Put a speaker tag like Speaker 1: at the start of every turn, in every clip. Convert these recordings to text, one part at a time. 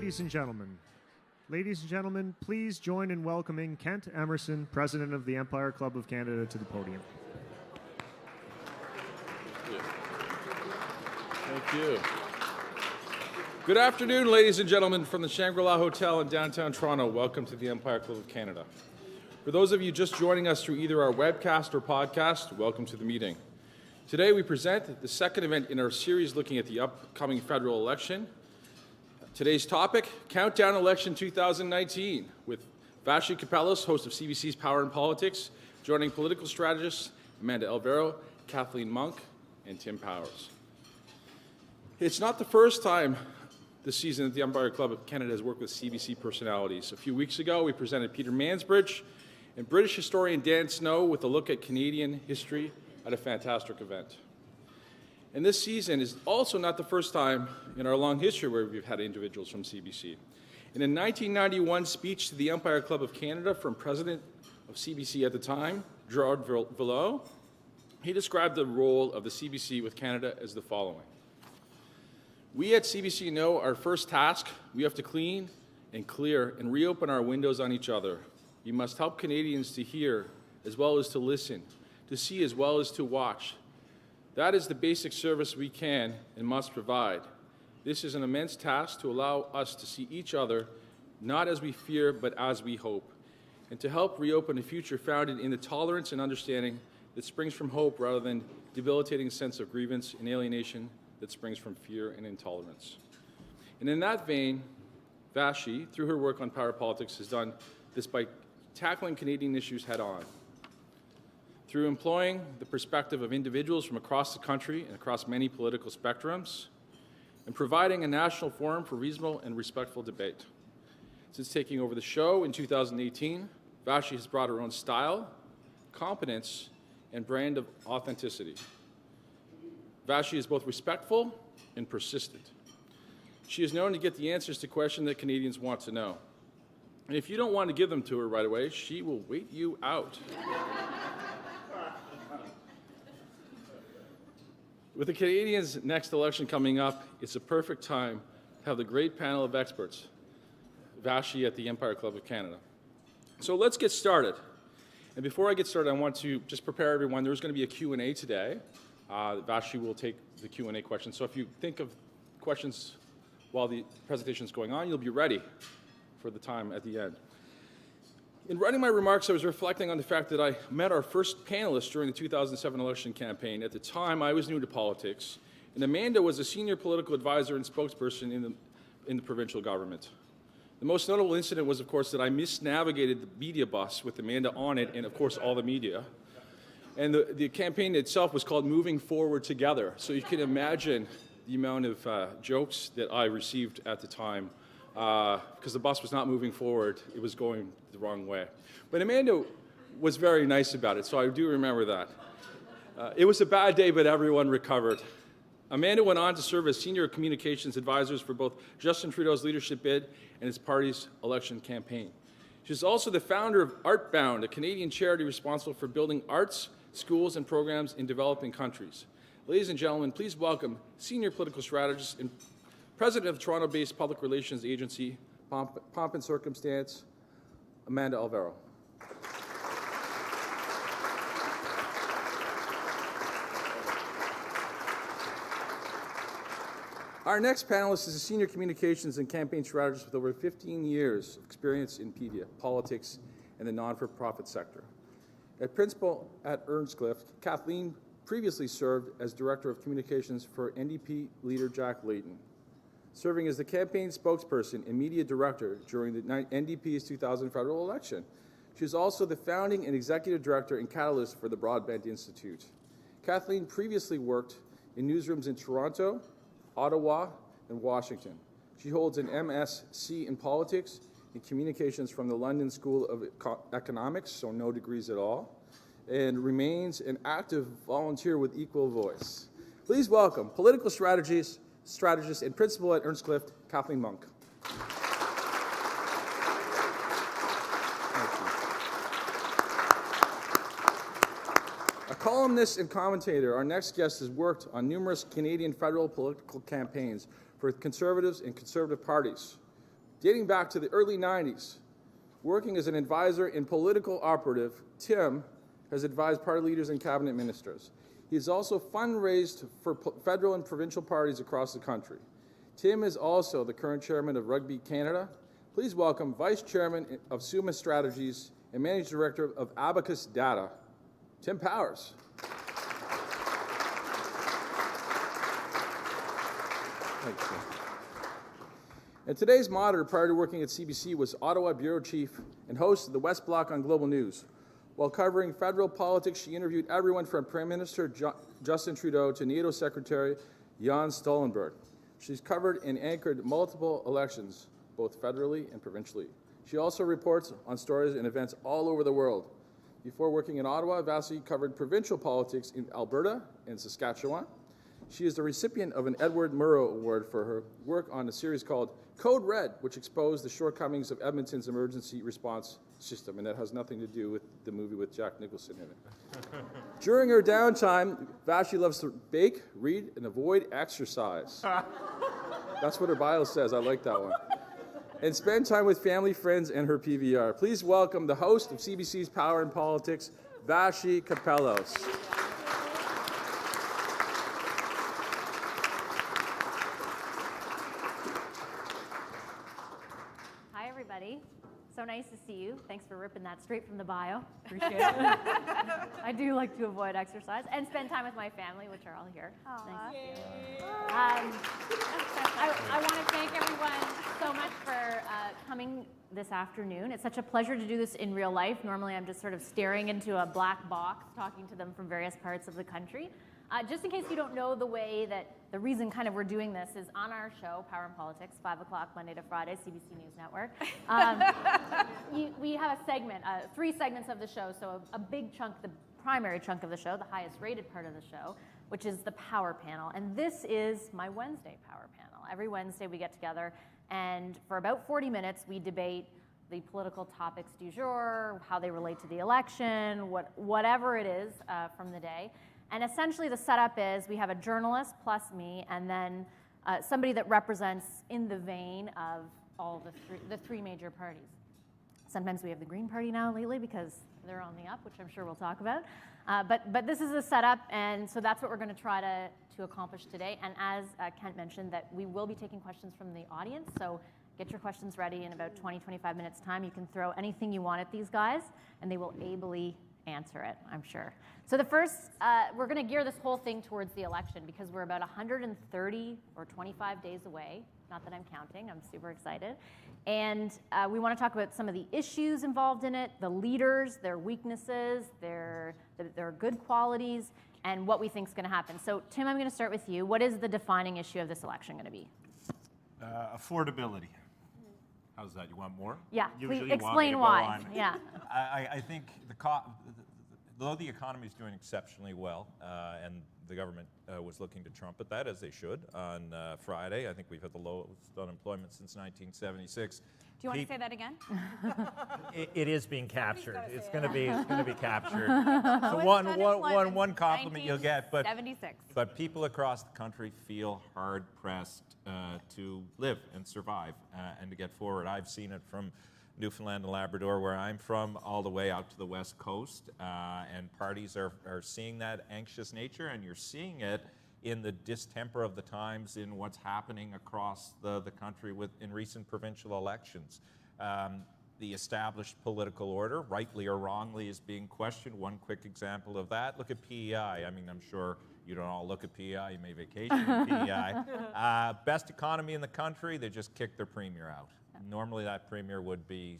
Speaker 1: Ladies and gentlemen, please join in welcoming Kent Emerson, President of the Empire Club of Canada, to the podium.
Speaker 2: Thank you. Good afternoon, ladies and gentlemen, from the Shangri-La Hotel in downtown Toronto. Welcome to the Empire Club of Canada. For those of you just joining us through either our webcast or podcast, welcome to the meeting. Today we present the second event in our series looking at the upcoming federal election. Today's topic, Countdown Election 2019, with Vassy Kapelos, host of CBC's Power and Politics, joining political strategists Amanda Alvaro, Kathleen Monk, and Tim Powers. It's not the first time this season that the Empire Club of Canada has worked with CBC personalities. A few weeks ago, we presented Peter Mansbridge and British historian Dan Snow with a look at Canadian history at a fantastic event. And this season is also not the first time in our long history where we've had individuals from CBC. In a 1991 speech to the Empire Club of Canada from President of CBC at the time, Gerard Villot, he described the role of the CBC with Canada as the following. We at CBC know our first task, we have to clean and clear and reopen our windows on each other. We must help Canadians to hear as well as to listen, to see as well as to watch. That is the basic service we can and must provide. This is an immense task to allow us to see each other, not as we fear, but as we hope, and to help reopen a future founded in the tolerance and understanding that springs from hope rather than debilitating sense of grievance and alienation that springs from fear and intolerance. And in that vein, Vassy, through her work on power politics, has done this by tackling Canadian issues head-on. Through employing the perspective of individuals from across the country and across many political spectrums, and providing a national forum for reasonable and respectful debate. Since taking over the show in 2018, Vassy has brought her own style, competence, and brand of authenticity. Vassy is both respectful and persistent. She is known to get the answers to questions that Canadians want to know. And if you don't want to give them to her right away, she will wait you out. With the Canadians' next election coming up, it's a perfect time to have the great panel of experts, Vassy at the Empire Club of Canada. So let's get started. And before I get started, I want to just prepare everyone. There's going to be a Q&A today. Vassy will take the Q&A questions. So if you think of questions while the presentation is going on, you'll be ready for the time at the end. In writing my remarks, I was reflecting on the fact that I met our first panelists during the 2007 election campaign. At the time, I was new to politics, and Amanda was a senior political advisor and spokesperson in the provincial government. The most notable incident was, of course, that I misnavigated the media bus with Amanda on it and, of course, all the media. And the campaign itself was called Moving Forward Together. So you can imagine the amount of jokes that I received at the time because the bus was not moving forward. It was going the wrong way. But Amanda was very nice about it, so I do remember that. It was a bad day, but everyone recovered. Amanda went on to serve as senior communications advisors for both Justin Trudeau's leadership bid and his party's election campaign. She's also the founder of Artbound, a Canadian charity responsible for building arts, schools, and programs in developing countries. Ladies and gentlemen, please welcome senior political strategist and president of the Toronto-based public relations agency, Pomp and Circumstance, Amanda Alvaro. Our next panelist is a senior communications and campaign strategist with over 15 years of experience in media, politics, and the non-for-profit sector. At principal at Earnscliffe, Kathleen previously served as director of communications for NDP leader Jack Layton, serving as the campaign spokesperson and media director during the NDP's 2000 federal election. She is also the founding and executive director and catalyst for the Broadband Institute. Kathleen previously worked in newsrooms in Toronto, Ottawa, and Washington. She holds an MSc in politics and communications from the London School of Economics, so no degrees at all, and remains an active volunteer with Equal Voice. Please welcome political strategist and principal at Earnscliffe, Kathleen Monk. A columnist and commentator, our next guest has worked on numerous Canadian federal political campaigns for Conservatives and Conservative parties. Dating back to the early 90s, working as an advisor and political operative, Tim has advised party leaders and cabinet ministers. He has also fundraised for federal and provincial parties across the country. Tim is also the current chairman of Rugby Canada. Please welcome Vice Chairman of Summa Strategies and Managing Director of Abacus Data, Tim Powers. Thanks, sir. And today's moderator, prior to working at CBC, was Ottawa Bureau Chief and host of the West Block on Global News. While covering federal politics, she interviewed everyone from Prime Minister Justin Trudeau to NATO Secretary Jens Stoltenberg. She's covered and anchored multiple elections, both federally and provincially. She also reports on stories and events all over the world. Before working in Ottawa, Vassy covered provincial politics in Alberta and Saskatchewan. She is the recipient of an Edward Murrow Award for her work on a series called Code Red, which exposed the shortcomings of Edmonton's emergency response system, and that has nothing to do with the movie with Jack Nicholson in it. During her downtime, Vassy loves to bake, read, and avoid exercise. That's what her bio says. I like that one. And spend time with family, friends, and her PVR. Please welcome the host of CBC's Power and Politics, Vassy Kapelos.
Speaker 3: Hi, everybody. So nice to see you. Thanks for ripping that straight from the bio. Appreciate it. I do like to avoid exercise and spend time with my family, which are all here. Nice to see you. I want to thank everyone so much for coming this afternoon. It's such a pleasure to do this in real life. Normally, I'm just sort of staring into a black box, talking to them from various parts of the country. Just in case you don't know, the reason kind of we're doing this is on our show, Power and Politics, 5 o'clock Monday to Friday, CBC News Network. We have a segment, 3 segments of the show, so a big chunk, the primary chunk of the show, the highest rated part of the show, which is the Power Panel. And this is my Wednesday Power Panel. Every Wednesday we get together, and for about 40 minutes we debate the political topics du jour, how they relate to the election, whatever it is from the day. And essentially the setup is we have a journalist plus me, and then somebody that represents in the vein of all the three major parties. Sometimes we have the Green Party now lately because they're on the up, which I'm sure we'll talk about. But this is the setup, and so that's what we're going to try to accomplish today. And as Kent mentioned, that we will be taking questions from the audience, so get your questions ready in about 20-25 minutes time. You can throw anything you want at these guys, and they will ably answer it, I'm sure. So the first, we're going to gear this whole thing towards the election because we're about 130 or 25 days away. Not that I'm counting, I'm super excited. And we want to talk about some of the issues involved in it, the leaders, their weaknesses, their good qualities, and what we think is going to happen. So Tim, I'm going to start with you. What is the defining issue of this election going to be?
Speaker 4: Affordability. How's that? You want more?
Speaker 3: Yeah,
Speaker 4: Usually
Speaker 3: please explain why. Yeah.
Speaker 4: I think though the economy is doing exceptionally well, and the government was looking to trumpet that, as they should, on Friday. I think we've had the lowest unemployment since 1976.
Speaker 5: Do you want to say that again?
Speaker 4: It is being captured. It's going to be captured. So one compliment you'll get, but people across the country feel hard pressed to live and survive and to get forward. I've seen it from Newfoundland and Labrador, where I'm from, all the way out to the West Coast, and parties are seeing that anxious nature, and you're seeing it in the distemper of the times in what's happening across the country in recent provincial elections. The established political order, rightly or wrongly, is being questioned. One quick example of that, look at PEI. I mean, I'm sure you don't all look at PEI, you may vacation in PEI. Best economy in the country, they just kicked their premier out. Normally that premier would be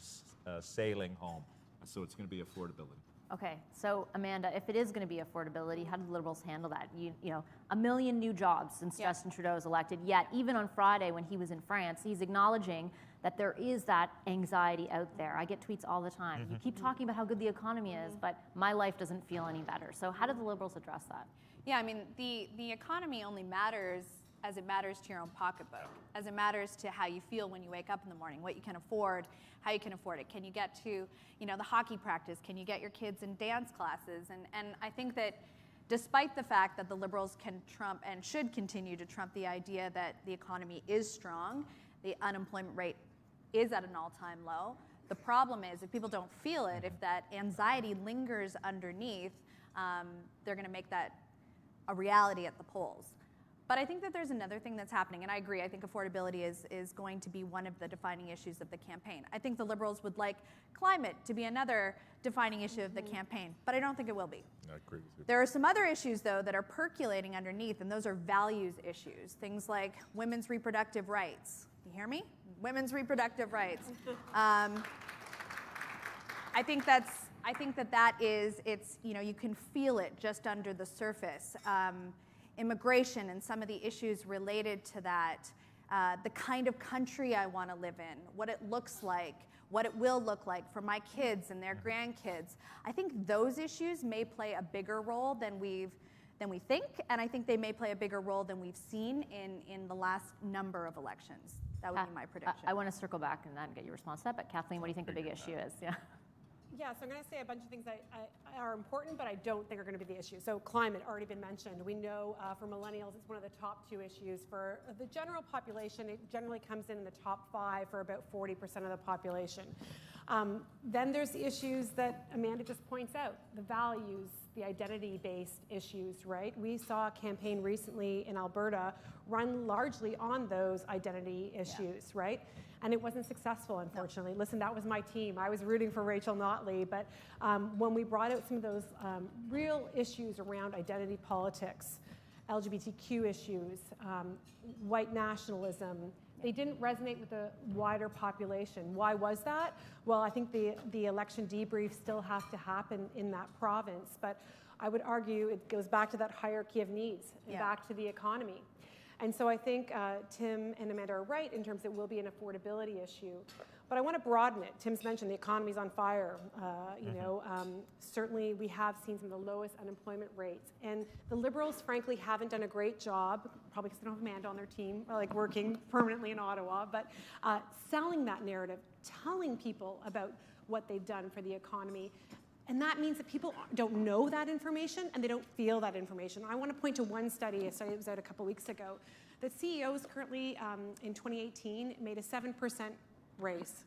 Speaker 4: sailing home, so it's going to be affordability.
Speaker 3: Okay, so Amanda, if it is going to be affordability, how do the Liberals handle that? You know, 1 million new jobs since Justin Trudeau was elected, yet even on Friday when he was in France, he's acknowledging that there is that anxiety out there. I get tweets all the time. You keep talking about how good the economy is, but my life doesn't feel any better. So how do the Liberals address that?
Speaker 5: Yeah, I mean, the economy only matters as it matters to your own pocketbook, as it matters to how you feel when you wake up in the morning, what you can afford, how you can afford it. Can you get to, the hockey practice? Can you get your kids in dance classes? And I think that despite the fact that the Liberals can trump and should continue to trump the idea that the economy is strong, the unemployment rate is at an all-time low. The problem is if people don't feel it, if that anxiety lingers underneath, they're going to make that a reality at the polls. But I think that there's another thing that's happening, and I agree. I think affordability is going to be one of the defining issues of the campaign. I think the Liberals would like climate to be another defining issue of the campaign, but I don't think it will be.
Speaker 4: I agree with you. There
Speaker 5: are some other issues, though, that are percolating underneath, and those are values issues. Things like women's reproductive rights. You hear me? Women's reproductive rights. I think that is, it's, you know, you can feel it just under the surface. Immigration and some of the issues related to that, the kind of country I want to live in, what it looks like, what it will look like for my kids and their grandkids. I think those issues may play a bigger role than we think, and I think they may play a bigger role than we've seen in the last number of elections. That would be my prediction.
Speaker 3: I want to circle back and then get your response to that, but Kathleen, what do you think the big issue is? Yeah.
Speaker 6: Yeah, so I'm going to say a bunch of things that are important, but I don't think are going to be the issue. So climate, already been mentioned. We know for millennials, it's one of the top 2 issues. For the general population, it generally comes in the top 5 for about 40% of the population. Then there's the issues that Amanda just points out, the values, the identity-based issues, right? We saw a campaign recently in Alberta run largely on those identity issues, right? And it wasn't successful, unfortunately. No. Listen, that was my team. I was rooting for Rachel Notley, but when we brought out some of those real issues around identity politics, LGBTQ issues, white nationalism, they didn't resonate with the wider population. Why was that? Well, I think the election debrief still has to happen in that province, but I would argue it goes back to that hierarchy of needs and back to the economy. And so I think Tim and Amanda are right in terms it will be an affordability issue. But I want to broaden it. Tim's mentioned the economy's on fire. Certainly we have seen some of the lowest unemployment rates. And the Liberals, frankly, haven't done a great job, probably because they don't have Amanda on their team, like working permanently in Ottawa, but selling that narrative, telling people about what they've done for the economy. And that means that people don't know that information and they don't feel that information. I want to point to one study, a study that was out a couple weeks ago, that CEOs currently in 2018 made a 7% raise.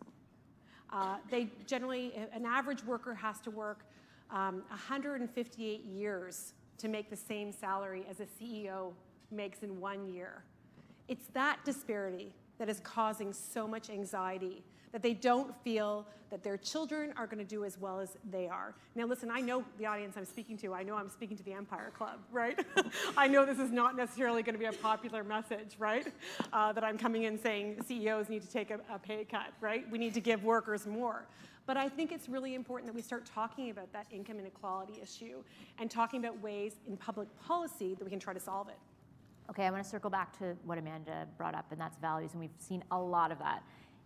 Speaker 6: They generally, an average worker has to work 158 years to make the same salary as a CEO makes in 1 year. It's that disparity that is causing so much anxiety, that they don't feel that their children are going to do as well as they are. Now listen, I know the audience I'm speaking to. I know I'm speaking to the Empire Club, right? I know this is not necessarily going to be a popular message, right? That I'm coming in saying CEOs need to take a pay cut, right? We need to give workers more. But I think it's really important that we start talking about that income inequality issue and talking about ways in public policy that we can try to solve it.
Speaker 3: Okay, I want to circle back to what Amanda brought up, and that's values, and we've seen a lot of that.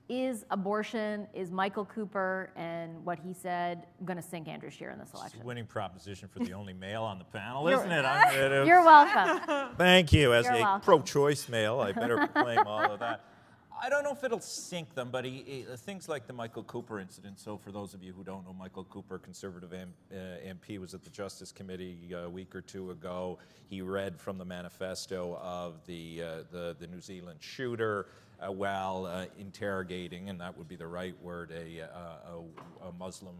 Speaker 3: Is abortion, is Michael Cooper and what he said going to sink Andrew Scheer in this election?
Speaker 4: It's a winning proposition for the only male on the panel, isn't it?
Speaker 3: You're welcome.
Speaker 4: Thank you. As a pro-choice male, I better proclaim all of that. I don't know if it'll sink them, but things like the Michael Cooper incident. So for those of you who don't know, Michael Cooper, Conservative MP, was at the Justice Committee a week or two ago. He read from the manifesto of the New Zealand shooter while interrogating, and that would be the right word, a Muslim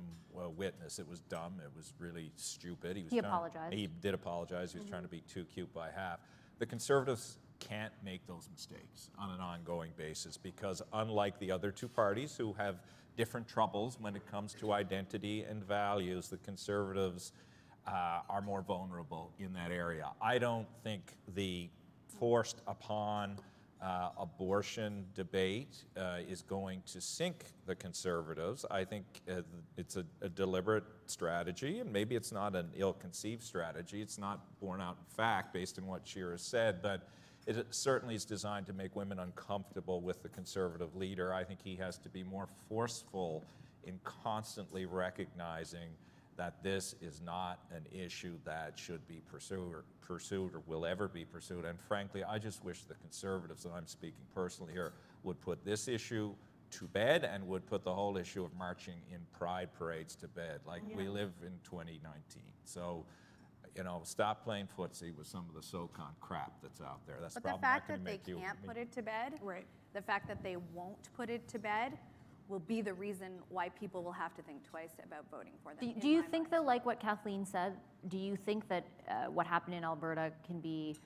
Speaker 4: witness. It was dumb. It was really stupid.
Speaker 3: He apologized.
Speaker 4: He did apologize. He was trying to be too cute by half. The Conservatives can't make those mistakes on an ongoing basis because unlike the other two parties who have different troubles when it comes to identity and values, the Conservatives are more vulnerable in that area. I don't think the forced upon abortion debate is going to sink the Conservatives. I think it's a deliberate strategy, and maybe it's not an ill-conceived strategy. It's not borne out in fact based on what Scheer has said, but it certainly is designed to make women uncomfortable with the Conservative leader. I think he has to be more forceful in constantly recognizing that this is not an issue that should be pursued or will ever be pursued. And frankly, I just wish the Conservatives, and I'm speaking personally here, would put this issue to bed and would put the whole issue of marching in pride parades to bed. Like we live in 2019. So stop playing footsie with some of the SoCon crap that's out there. That's
Speaker 5: But the
Speaker 4: probably
Speaker 5: fact
Speaker 4: not going
Speaker 5: that
Speaker 4: to make
Speaker 5: they
Speaker 4: you.
Speaker 5: can't put it to bed,
Speaker 6: Right.
Speaker 5: the fact that they won't put it to bed, will be the reason why people will have to think twice about voting for them.
Speaker 3: Do you think, though, like what Kathleen said, do you think that what happened in Alberta can be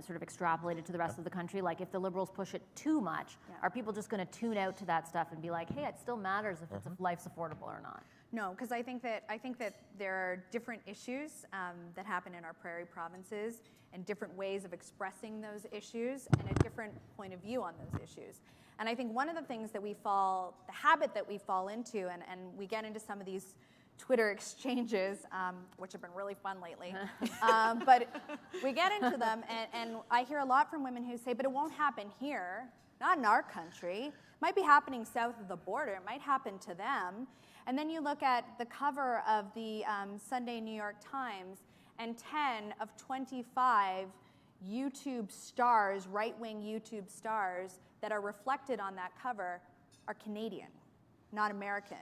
Speaker 3: sort of extrapolated to the rest of the country? Like, if the Liberals push it too much, are people just going to tune out to that stuff and be like, hey, it still matters if life's affordable or not?
Speaker 5: No, because I think that there are different issues that happen in our prairie provinces and different ways of expressing those issues and a different point of view on those issues. And I think one of the things that the habit that we fall into, and we get into some of these Twitter exchanges, which have been really fun lately, but we get into them, and I hear a lot from women who say, but it won't happen here, not in our country. It might be happening south of the border. It might happen to them. And then you look at the cover of the Sunday New York Times, and 10 of 25 YouTube stars, right-wing YouTube stars, that are reflected on that cover are Canadian, not American.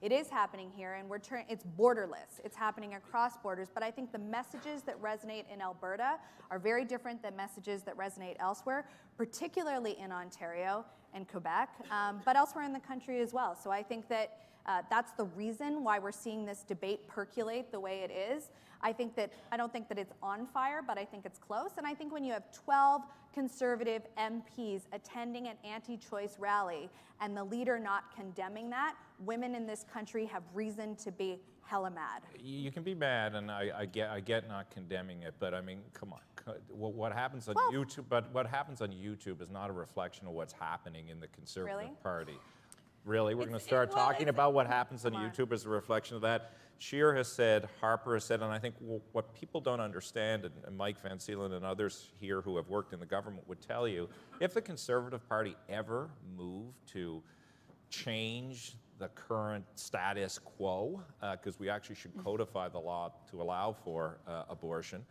Speaker 5: It is happening here, and it's borderless. It's happening across borders, but I think the messages that resonate in Alberta are very different than messages that resonate elsewhere, particularly in Ontario and Quebec, but elsewhere in the country as well. So I think that that's the reason why we're seeing this debate percolate the way it is. I don't think that it's on fire, but I think it's close. And I think when you have 12 Conservative MPs attending an anti-choice rally and the leader not condemning that, women in this country have reason to be hella mad.
Speaker 4: You can be mad, and I get not condemning it, but I mean, come on. What happens on YouTube? But what happens on YouTube is not a reflection of what's happening in the Conservative Party. Really, we're going to start talking about what happens on YouTube as a reflection of that. Scheer has said, Harper has said, and I think what people don't understand, and Mike Van Seelen and others here who have worked in the government would tell you, if the Conservative Party ever moved to change the current status quo, because we actually should codify the law to allow for abortion,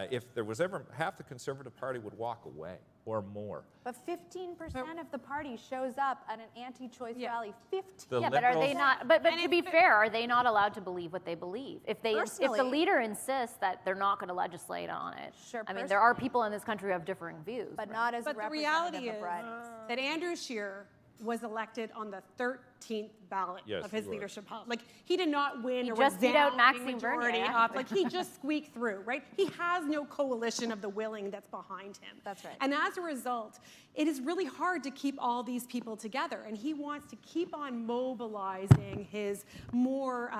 Speaker 4: if there was ever, half the Conservative Party would walk away or more.
Speaker 5: But 15% of the party shows up at an anti-choice rally. 15.
Speaker 3: Yeah, but are they not? But to be fair, are they not allowed to believe what they believe? If the leader insists that they're not going to legislate on it,
Speaker 5: sure.
Speaker 3: I mean, there are people in this country who have differing views,
Speaker 5: but not as.
Speaker 6: But the reality is that Andrew Scheer was elected on the 13th ballot of his leadership. Like, he did not win a resounding majority. Like, he just squeaked through, right? He has no coalition of the willing that's behind him.
Speaker 5: That's right.
Speaker 6: And as a result, it is really hard to keep all these people together. And he wants to keep on mobilizing his more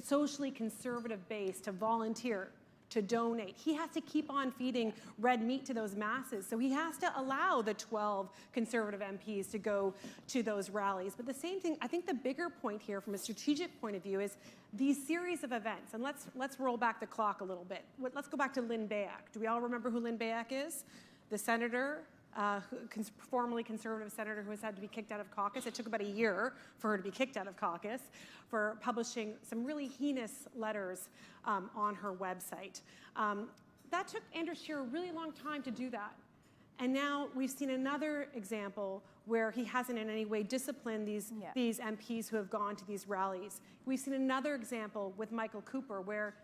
Speaker 6: socially conservative base to volunteer, to donate. He has to keep on feeding red meat to those masses. So he has to allow the 12 Conservative MPs to go to those rallies. But the same thing, I think the bigger point here from a strategic point of view is these series of events. And let's roll back the clock a little bit. Let's go back to Lynn Bayek. Do we all remember who Lynn Bayek is? The senator, formerly Conservative senator who has had to be kicked out of caucus. It took about a year for her to be kicked out of caucus for publishing some really heinous letters on her website. That took Andrew Scheer a really long time to do that. And now we've seen another example where he hasn't in any way disciplined these MPs who have gone to these rallies. We've seen another example with Michael Cooper where,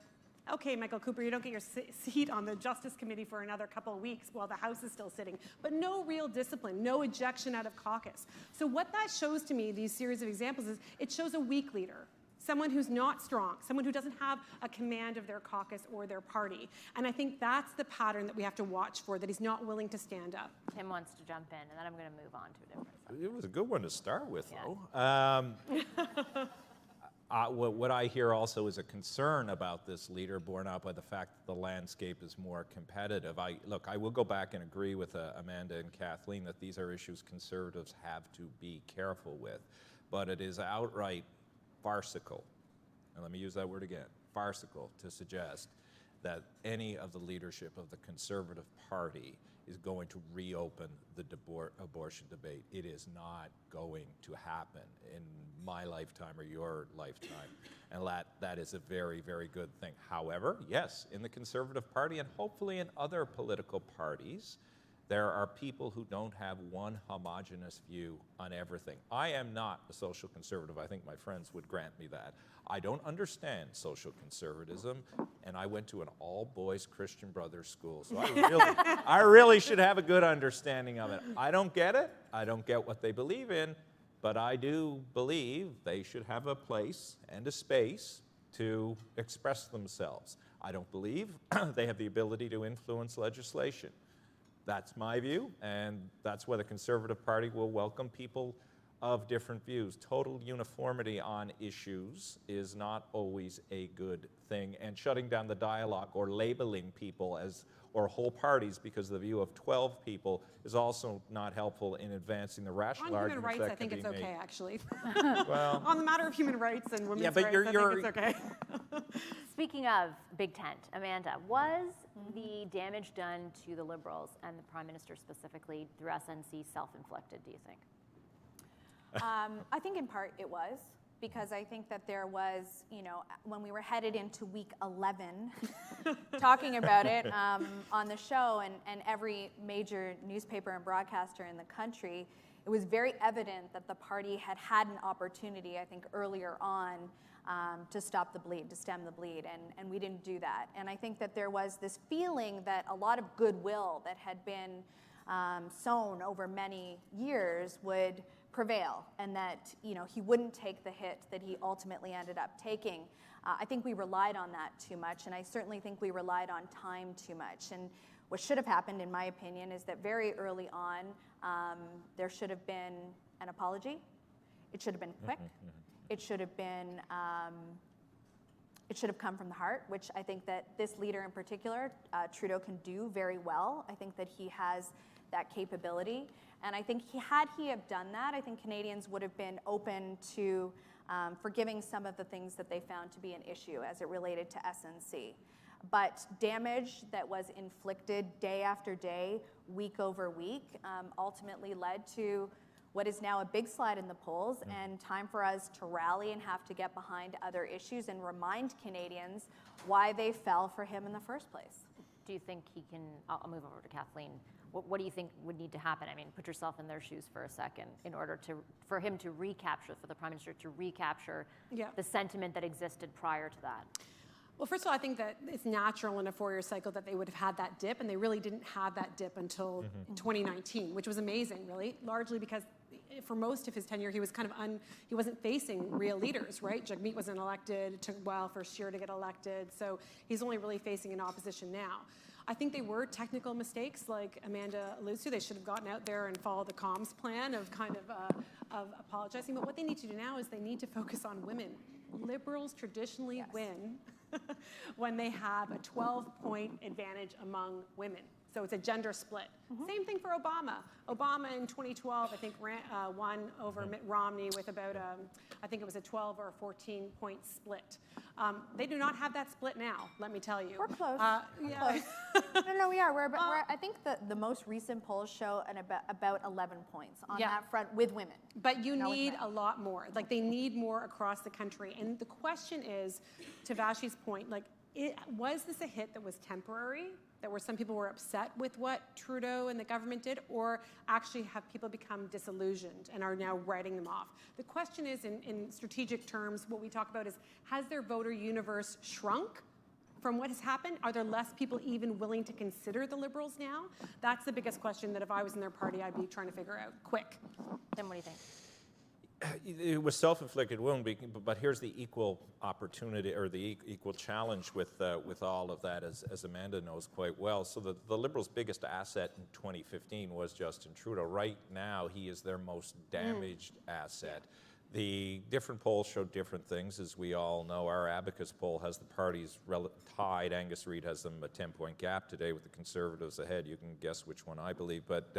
Speaker 6: okay, Michael Cooper, you don't get your seat on the Justice Committee for another couple of weeks while the House is still sitting, but no real discipline, no ejection out of caucus. So what that shows to me, these series of examples, is it shows a weak leader, someone who's not strong, someone who doesn't have a command of their caucus or their party. And I think that's the pattern that we have to watch for, that he's not willing to stand up.
Speaker 3: Tim wants to jump in, and then I'm going to move on to a different subject.
Speaker 4: It was a good one to start with, though. What I hear also is a concern about this leader borne out by the fact that the landscape is more competitive. I will go back and agree with Amanda and Kathleen that these are issues Conservatives have to be careful with, but it is outright farcical, and let me use that word again, farcical, to suggest that any of the leadership of the Conservative Party is going to reopen the abortion debate. It is not going to happen in my lifetime or your lifetime, and that is a very, very good thing. However, yes, in the Conservative Party and hopefully in other political parties, There are people who don't have one homogenous view on everything. I am not a social conservative. I think my friends would grant me that. I don't understand social conservatism, and I went to an all-boys Christian Brothers school, so I really should have a good understanding of it. I don't get it. I don't get what they believe in, but I do believe they should have a place and a space to express themselves. I don't believe they have the ability to influence legislation. That's my view, and that's why the Conservative Party will welcome people of different views. Total uniformity on issues is not always a good thing, and shutting down the dialogue or labeling people as, or whole parties because of the view of 12 people is also not helpful in advancing the rational arguments that can be made.
Speaker 6: On human rights, I think it's okay, actually.
Speaker 4: Well,
Speaker 6: on the matter of human rights and women's rights, I think it's okay.
Speaker 3: Speaking of Big Tent, Amanda, was the damage done to the Liberals and the Prime Minister specifically through SNC self-inflicted, do you think?
Speaker 5: I think in part it was, because I think that there was, you know, when we were headed into week 11, talking about it on the show, and every major newspaper and broadcaster in the country, it was very evident that the party had had an opportunity, I think, earlier on to stop the bleed, to stem the bleed, and we didn't do that. And I think that there was this feeling that a lot of goodwill that had been sown over many years would prevail, and that, you know, he wouldn't take the hit that he ultimately ended up taking. I think we relied on that too much, and I certainly think we relied on time too much. And what should have happened, in my opinion, is that very early on, there should have been an apology. It should have been quick. It should have been, it should have come from the heart, which I think that this leader in particular, Trudeau, can do very well. I think that he has that capability. And I think had he have done that, I think Canadians would have been open to forgiving some of the things that they found to be an issue as it related to SNC. But damage that was inflicted day after day, week over week, ultimately led to what is now a big slide in the polls, and time for us to rally and have to get behind other issues and remind Canadians why they fell for him in the first place.
Speaker 3: Do you think he can, I'll move over to Kathleen, what do you think would need to happen? I mean, put yourself in their shoes for a second in order for him to recapture, for the Prime Minister to recapture the sentiment that existed prior to that.
Speaker 6: Well, first of all, I think that it's natural in a four-year cycle that they would have had that dip, and they really didn't have that dip until 2019, which was amazing, really, largely because for most of his tenure, he was kind of he wasn't facing real leaders, right? Jagmeet wasn't elected. It took a while for Scheer to get elected, so he's only really facing an opposition now. I think they were technical mistakes, like Amanda alludes to. They should have gotten out there and followed the comms plan of kind of apologizing. But what they need to do now is they need to focus on women. Liberals traditionally win when they have a 12-point advantage among women. So it's a gender split. Same thing for Obama. Obama in 2012, I think, won over Mitt Romney with about, I think it was a 12 or a 14-point split. They do not have that split now, let me tell you.
Speaker 5: We're close. We're close. No, we are. I think the most recent polls show about 11 points on that front with women.
Speaker 6: But you need a lot more. Like, they need more across the country. And the question is, to Vassy's point, like, was this a hit that was temporary, that where some people were upset with what Trudeau and the government did, or actually have people become disillusioned and are now writing them off? The question is, in strategic terms, what we talk about is, has their voter universe shrunk from what has happened? Are there less people even willing to consider the Liberals now? That's the biggest question that if I was in their party, I'd be trying to figure out quick.
Speaker 3: Then what do you think?
Speaker 4: It was self-inflicted wound, but here's the equal opportunity, or the equal challenge with all of that, as Amanda knows quite well. So the Liberals' biggest asset in 2015 was Justin Trudeau. Right now, he is their most damaged asset. The different polls show different things, as we all know. Our Abacus poll has the parties tied. Angus Reid has them a 10-point gap today with the Conservatives ahead. You can guess which one I believe. But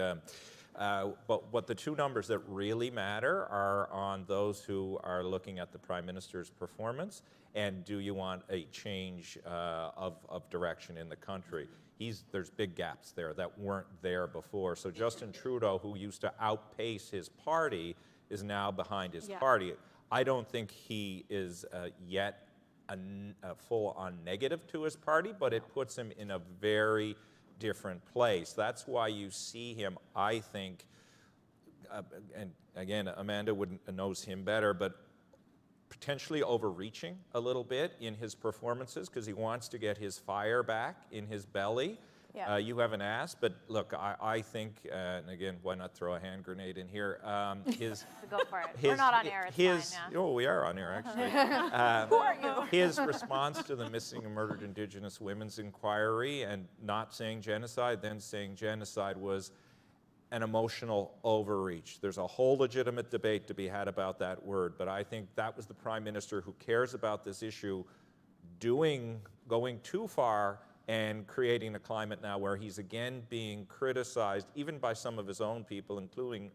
Speaker 4: what the two numbers that really matter are on those who are looking at the Prime Minister's performance, and do you want a change of direction in the country. There's big gaps there that weren't there before. So Justin Trudeau, who used to outpace his party, is now behind his party. I don't think he is yet a full-on negative to his party, but it puts him in a very different place. That's why you see him, I think, and again, Amanda knows him better, but potentially overreaching a little bit in his performances because he wants to get his fire back in his belly.
Speaker 5: Yeah.
Speaker 4: You haven't asked, but look, I think, and again, why not throw a hand grenade in here?
Speaker 3: Go for it. We're not on air. It's fine, yeah.
Speaker 4: Oh, we are on air, actually.
Speaker 5: Who are you?
Speaker 4: His response to the Missing and Murdered Indigenous Women's Inquiry and not saying genocide, then saying genocide was an emotional overreach. There's a whole legitimate debate to be had about that word, but I think that was the Prime Minister who cares about this issue going too far and creating a climate now where he's again being criticized, even by some of his own people, including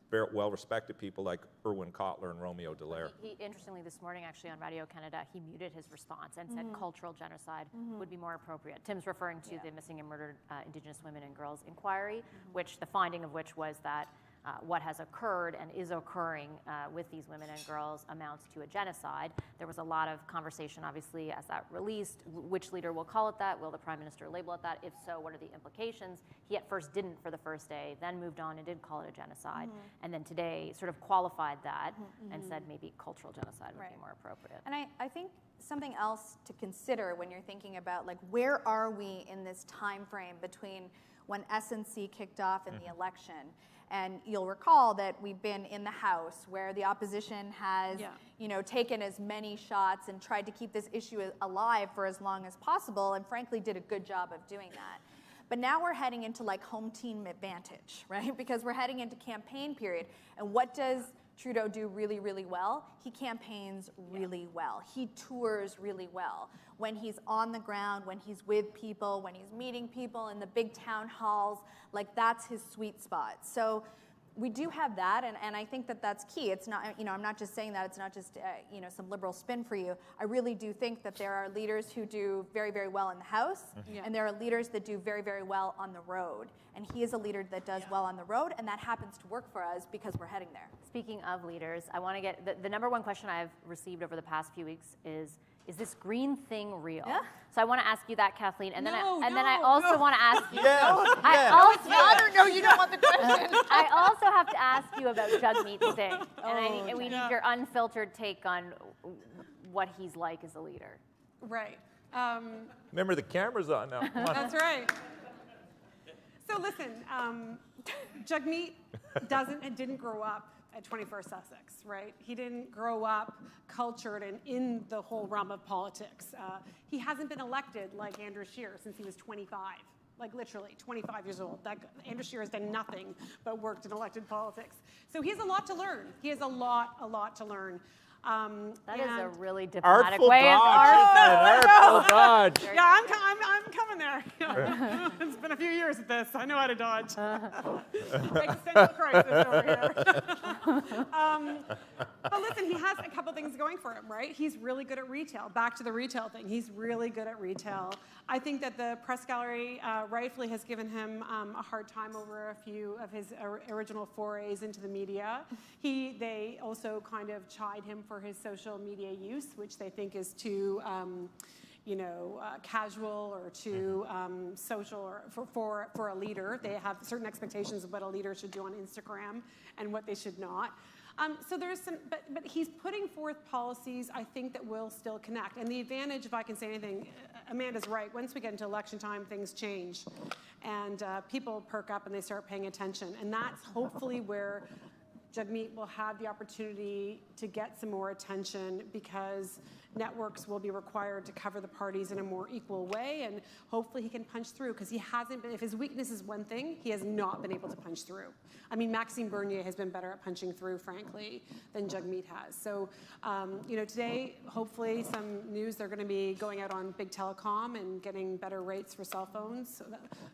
Speaker 4: very well-respected people like Irwin Cotler and Romeo Dallaire.
Speaker 3: He interestingly, this morning, actually, on Radio Canada, he muted his response and said cultural genocide would be more appropriate. Tim's referring to the Missing and Murdered Indigenous Women and Girls Inquiry, which the finding of which was that what has occurred and is occurring with these women and girls amounts to a genocide. There was a lot of conversation, obviously, as that released. Which leader will call it that? Will the Prime Minister label it that? If so, what are the implications? He at first didn't for the first day, then moved on and did call it a genocide. And then today sort of qualified that and said maybe cultural genocide would be more appropriate.
Speaker 5: And I think something else to consider when you're thinking about, like, where are we in this time frame between when SNC kicked off in the election? And you'll recall that we've been in the House where the opposition has, taken as many shots and tried to keep this issue alive for as long as possible, and frankly did a good job of doing that. But now we're heading into like home team advantage, right? Because we're heading into campaign period. And what does Trudeau do really, really well? He campaigns really well. He tours really well. When he's on the ground, when he's with people, when he's meeting people in the big town halls, like that's his sweet spot. So we do have that, and I think that that's key. It's not, I'm not just saying that, it's not just, some liberal spin for you. I really do think that there are leaders who do very, very well in the House, and there are leaders that do very, very well on the road. And he is a leader that does well on the road, and that happens to work for us because we're heading there.
Speaker 3: Speaking of leaders, I want to get, the number one question I've received over the past few weeks is this green thing real?
Speaker 5: Yeah.
Speaker 3: So I want to ask you that, Kathleen, and then I also want to ask you.
Speaker 5: No, you don't want the question.
Speaker 3: I also have to ask you about Jagmeet Singh, and we need your unfiltered take on what he's like as a leader.
Speaker 6: Right.
Speaker 4: Remember, the camera's on now. Come on.
Speaker 6: That's right. So listen, Jagmeet didn't grow up at 21st Sussex, right? He didn't grow up cultured and in the whole realm of politics. He hasn't been elected like Andrew Scheer since he was 25, like literally 25 years old. Andrew Scheer has done nothing but worked in elected politics. So he has a lot to learn. He has a lot to learn.
Speaker 3: That is a really diplomatic
Speaker 4: Artful
Speaker 3: way of
Speaker 4: artful dodge.
Speaker 6: Yeah, I'm coming there. It's been a few years at this. I know how to dodge. Existential crisis over here. But listen, he has a couple things going for him, right? He's really good at retail. Back to the retail thing. He's really good at retail. I think that the press gallery rightfully has given him a hard time over a few of his original forays into the media. They also kind of chide him for his social media use, which they think is too, casual or too social or for a leader. They have certain expectations of what a leader should do on Instagram and what they should not. So there's some, but he's putting forth policies, I think, that will still connect. And the advantage, if I can say anything, Amanda's right. Once we get into election time, things change. And people perk up and they start paying attention. And that's hopefully where Jagmeet will have the opportunity to get some more attention because networks will be required to cover the parties in a more equal way, and hopefully he can punch through because he hasn't been, if his weakness is one thing, he has not been able to punch through. I mean, Maxime Bernier has been better at punching through, frankly, than Jagmeet has. So, today, hopefully some news, they're going to be going out on big telecom and getting better rates for cell phones, so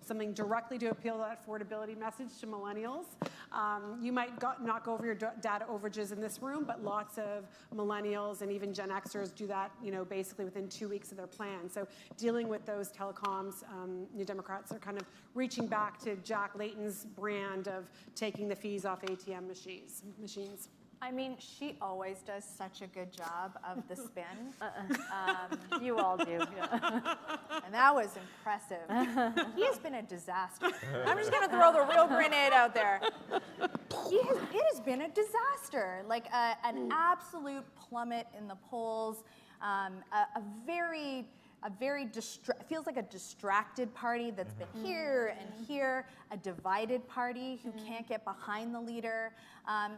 Speaker 6: something directly to appeal to that affordability message to millennials. You might not go over your data overages in this room, but lots of millennials and even Gen Xers do that, basically within 2 weeks of their plan. So dealing with those telecoms, New Democrats are kind of reaching back to Jack Layton's brand of taking the fees off ATM machines.
Speaker 5: I mean, she always does such a good job of the spin.
Speaker 3: You all do. Yeah.
Speaker 5: And that was impressive. He has been a disaster. I'm just going to throw the real grenade out there. It has been a disaster, like an absolute plummet in the polls, feels like a distracted party that's been here and here, a divided party who can't get behind the leader.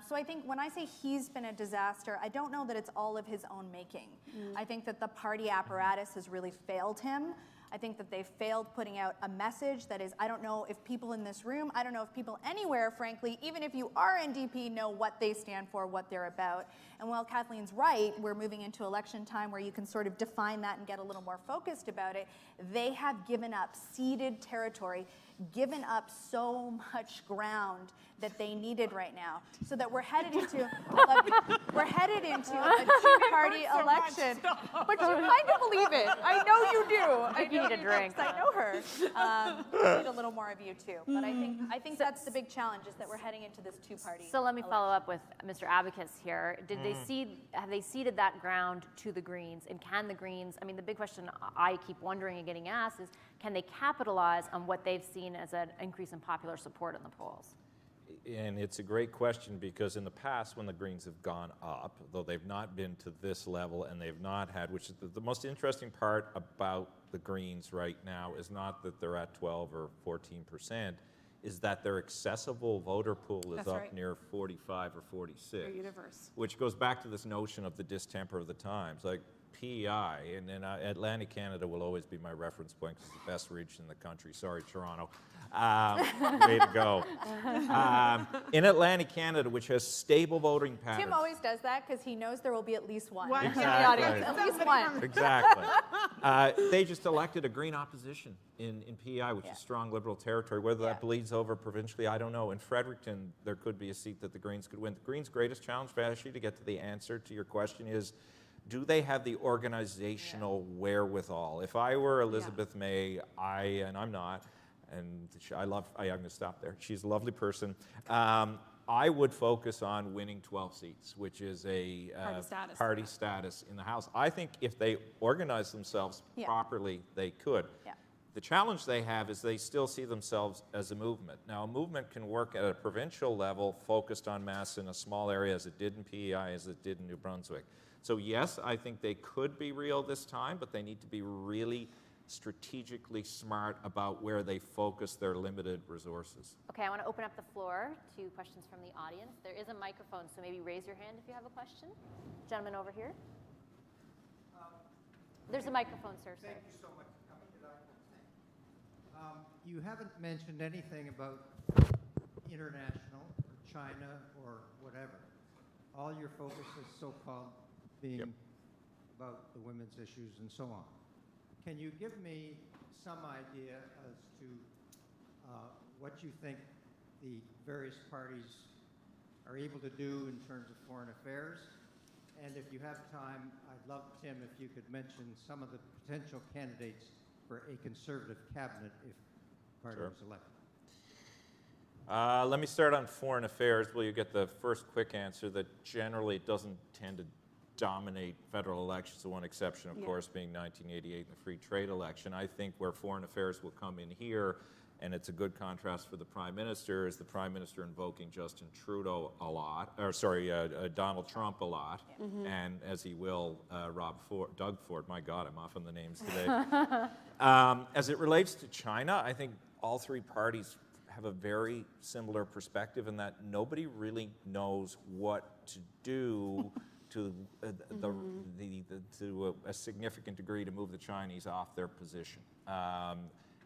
Speaker 5: So I think when I say he's been a disaster, I don't know that it's all of his own making. I think that the party apparatus has really failed him. I think that they've failed putting out a message that is, I don't know if people in this room, I don't know if people anywhere, frankly, even if you are NDP, know what they stand for, what they're about. And while Kathleen's right, we're moving into election time where you can sort of define that and get a little more focused about it. They have given up ceded territory, given up so much ground that they needed right now, so that we're headed into a two-party election. But you kind of believe it. I know you do.
Speaker 3: I need a drink.
Speaker 5: I know her. I need a little more of you too. But I think that's the big challenge, is that we're heading into this two-party.
Speaker 3: So let me follow up with Mr. Abacus here. Have they ceded that ground to the Greens? And can the Greens, I mean, the big question I keep wondering and getting asked is, can they capitalize on what they've seen as an increase in popular support in the polls?
Speaker 4: And it's a great question, because in the past when the Greens have gone up, though they've not been to this level, and they've not had, which is the most interesting part about the Greens right now is not that they're at 12 or 14%, is that their accessible voter pool is
Speaker 6: That's
Speaker 4: up
Speaker 6: right.
Speaker 4: near 45 or 46.
Speaker 6: Their universe.
Speaker 4: Which goes back to this notion of the distemper of the times. Like PEI, and then Atlantic Canada will always be my reference point because it's the best region in the country. Sorry, Toronto. Way to go. In Atlantic Canada, which has stable voting patterns.
Speaker 5: Tim always does that because he knows there will be at least one.
Speaker 6: One.
Speaker 5: In the
Speaker 4: Exactly.
Speaker 5: audience. At least one.
Speaker 4: Exactly. They just elected a Green opposition in PEI, which is strong Liberal territory. Whether that bleeds over provincially, I don't know. In Fredericton, there could be a seat that the Greens could win. The Greens' greatest challenge, Vassy, to get to the answer to your question is, do they have the organizational wherewithal? If I were Elizabeth May, and I'm not, and I'm going to stop there. She's a lovely person. I would focus on winning 12 seats, which is a party status in the House. I think if they organize themselves properly, they could.
Speaker 5: Yeah.
Speaker 4: The challenge they have is they still see themselves as a movement. Now, a movement can work at a provincial level, focused on mass in a small area, as it did in PEI, as it did in New Brunswick. So yes, I think they could be real this time, but they need to be really strategically smart about where they focus their limited resources.
Speaker 3: Okay, I want to open up the floor to questions from the audience. There is a microphone, so maybe raise your hand if you have a question. Gentleman over here. There's a microphone, sir.
Speaker 7: Thank you so much for coming tonight. You haven't mentioned anything about international, or China, or whatever. All your focus is so-called being about the women's issues and so on. Can you give me some idea as to what you think the various parties are able to do in terms of foreign affairs? And if you have time, I'd love, Tim, if you could mention some of the potential candidates for a Conservative cabinet if the party was elected.
Speaker 4: Let me start on foreign affairs. Well, you get the first quick answer that generally doesn't tend to dominate federal elections, the one exception, of course, being 1988 and the free trade election. I think where foreign affairs will come in here, and it's a good contrast for the Prime Minister, is the Prime Minister invoking Justin Trudeau a lot, or sorry, Donald Trump a lot, and as he will, Doug Ford. My God, I'm off on the names today. As it relates to China, I think all three parties have a very similar perspective in that nobody really knows what to do to a significant degree to move the Chinese off their position.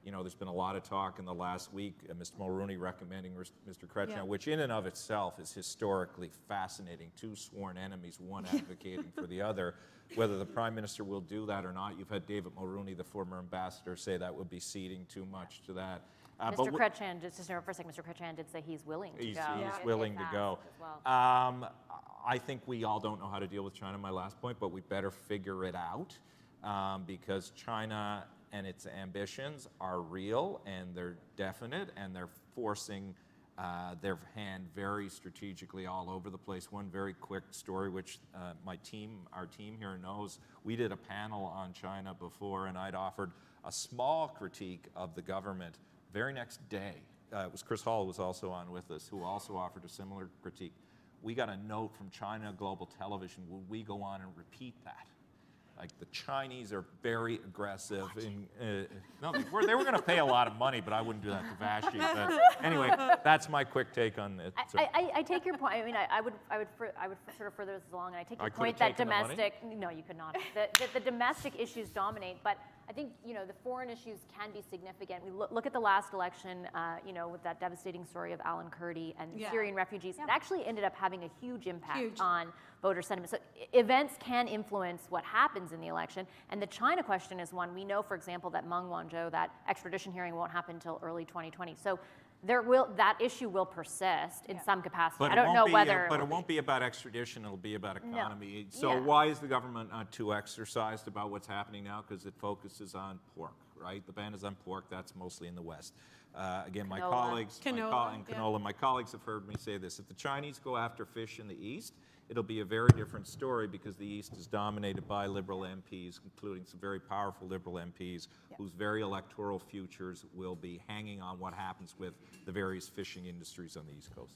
Speaker 4: You know, there's been a lot of talk in the last week, Mr. Mulroney recommending Mr. Chrétien, which in and of itself is historically fascinating. Two sworn enemies, one advocating for the other. Whether the Prime Minister will do that or not, you've had David Mulroney, the former ambassador, say that would be ceding too much to that.
Speaker 3: Mr. Chrétien, just to interrupt for a second, Mr. Chrétien did say he's willing to go.
Speaker 4: He's willing to go.
Speaker 3: Well.
Speaker 4: I think we all don't know how to deal with China, my last point, but we better figure it out because China and its ambitions are real and they're definite and they're forcing their hand very strategically all over the place. One very quick story, which our team here knows, we did a panel on China before, and I'd offered a small critique of the government. Very next day, it was Chris Hall who was also on with us, who also offered a similar critique. We got a note from China Global Television, will we go on and repeat that? Like, the Chinese are very aggressive. No, they were going to pay a lot of money, but I wouldn't do that to Vassy. But anyway, that's my quick take on it.
Speaker 3: I take your point. I mean, I would sort of further this along, and I take your point that domestic. No, you could not. That the domestic issues dominate, but I think the foreign issues can be significant. We look at the last election, with that devastating story of Alan Kurdi and Syrian refugees. It actually ended up having a huge impact on voter sentiment. So events can influence what happens in the election, and the China question is one. We know, for example, that Meng Wanzhou, that extradition hearing won't happen until early 2020. So that issue will persist in some capacity.
Speaker 4: But
Speaker 3: I don't know whether.
Speaker 4: But it won't be about extradition. It'll be about economy. No. So why is the government not too exercised about what's happening now? Because it focuses on pork, right? The ban is on pork. That's mostly in the West. Again, my colleagues, my colleagues have heard me say this. If the Chinese go after fish in the East, it'll be a very different story, because the East is dominated by Liberal MPs, including some very powerful Liberal MPs, whose very electoral futures will be hanging on what happens with the various fishing industries on the East Coast.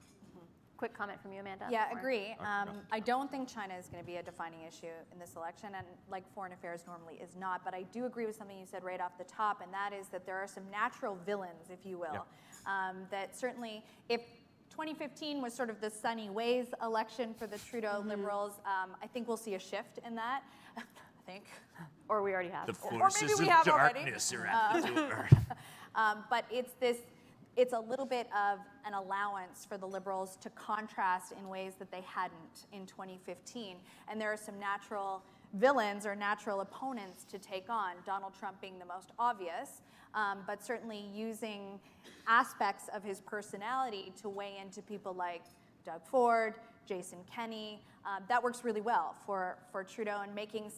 Speaker 3: Quick comment from you, Amanda?
Speaker 5: Yeah, agree. I don't think China is going to be a defining issue in this election, and like foreign affairs normally is not, but I do agree with something you said right off the top, and that is that there are some natural villains, if you will, that certainly, if 2015 was sort of the sunny ways election for the Trudeau Liberals, I think we'll see a shift in that. I think.
Speaker 3: Or we already have.
Speaker 4: The forces of darkness are at the door.
Speaker 5: But it's a little bit of an allowance for the Liberals to contrast in ways that they hadn't in 2015. And there are some natural villains or natural opponents to take on, Donald Trump being the most obvious, but certainly using aspects of his personality to weigh into people like Doug Ford, Jason Kenney. That works really well for Trudeau, and making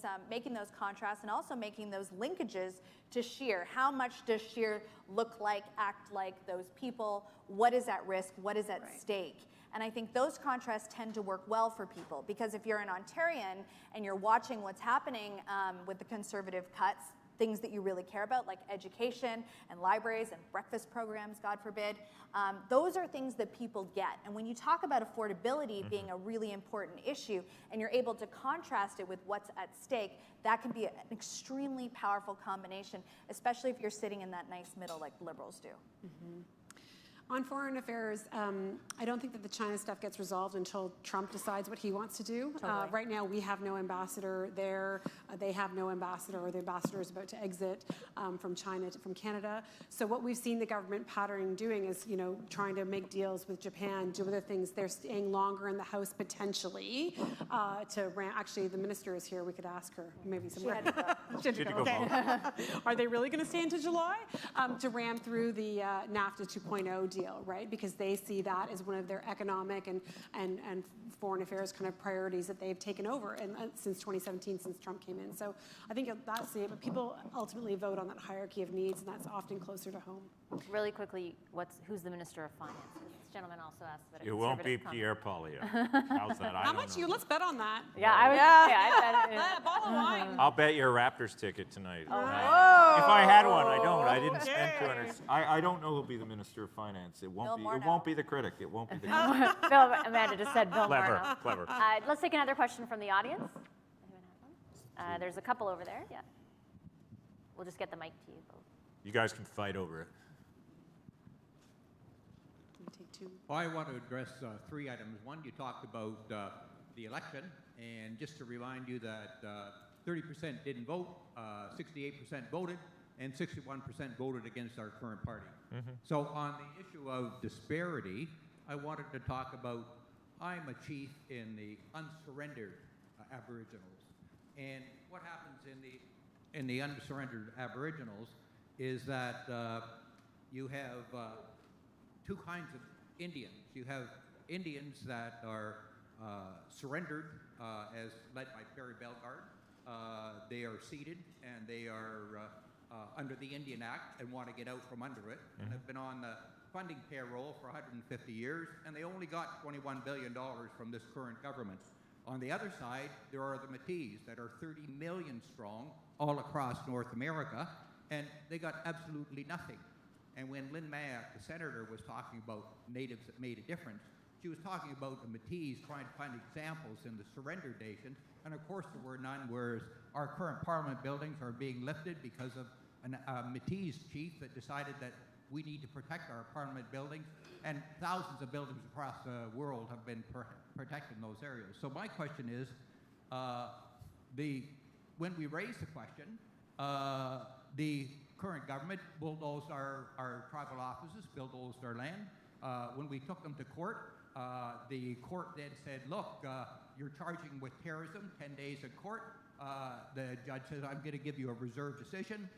Speaker 5: those contrasts and also making those linkages to Scheer. How much does Scheer look like, act like those people? What is at risk? What is at stake? And I think those contrasts tend to work well for people, because if you're an Ontarian and you're watching what's happening with the Conservative cuts, things that you really care about, like education and libraries and breakfast programs, God forbid, those are things that people get. And when you talk about affordability being a really important issue, and you're able to contrast it with what's at stake, that can be an extremely powerful combination, especially if you're sitting in that nice middle like the Liberals do.
Speaker 6: On foreign affairs, I don't think that the China stuff gets resolved until Trump decides what he wants to do.
Speaker 3: Totally.
Speaker 6: Right now, we have no ambassador there. They have no ambassador, or the ambassador is about to exit from Canada. So what we've seen the government patterning doing is, trying to make deals with Japan, do other things. They're staying longer in the House potentially to ram. Actually, the minister is here. We could ask her. Maybe somewhere. She had to go. Okay. Are they really going to stay until July to ram through the NAFTA 2.0 deal, right? Because they see that as one of their economic and foreign affairs kind of priorities that they've taken over since 2017, since Trump came in. So I think that's it. But people ultimately vote on that hierarchy of needs, and that's often closer to home.
Speaker 3: Really quickly, who's the Minister of Finance? This gentleman also asked about
Speaker 4: it. It won't be Pierre Poilievre. How's that?
Speaker 6: How much let's bet on that.
Speaker 3: Yeah, I bet it.
Speaker 6: Bottle of wine.
Speaker 4: I'll bet you a Raptors ticket tonight. If I had one, I don't. I didn't spend $200. I don't know who'll be the Minister of Finance. It won't be the critic. It won't be the critic.
Speaker 3: Amanda just said Bill Morneau.
Speaker 4: Clever.
Speaker 3: Let's take another question from the audience. Anyone have one? There's a couple over there. Yeah. We'll just get the mic to you both.
Speaker 4: You guys can fight over it.
Speaker 6: Take two.
Speaker 8: Well, I want to address three items. One, you talked about the election, and just to remind you that 30% didn't vote, 68% voted, and 61% voted against our current party. So on the issue of disparity, I wanted to talk about, I'm a chief in the unsurrendered Aboriginals, and what happens in the unsurrendered Aboriginals is that you have two kinds of Indians. You have Indians that are surrendered, as led by Perry Bellegarde. They are seated, and they are under the Indian Act and want to get out from under it, and have been on funding payroll for 150 years, and they only got $21 billion from this current government. On the other side, there are the Métis that are 30 million strong all across North America, and they got absolutely nothing. And when Lynn Mayak, the senator, was talking about natives that made a difference, she was talking about the Métis trying to find examples in the surrender nation, and of course there were none, whereas our current parliament buildings are being lifted because of a Métis chief that decided that we need to protect our parliament buildings, and thousands of buildings across the world have been protected in those areas. So my question is, when we raised the question, the current government bulldozed our tribal offices, bulldozed our land. When we took them to court, the court then said, look, you're charging with terrorism, 10 days in court. The judge says, I'm going to give you a reserve decision.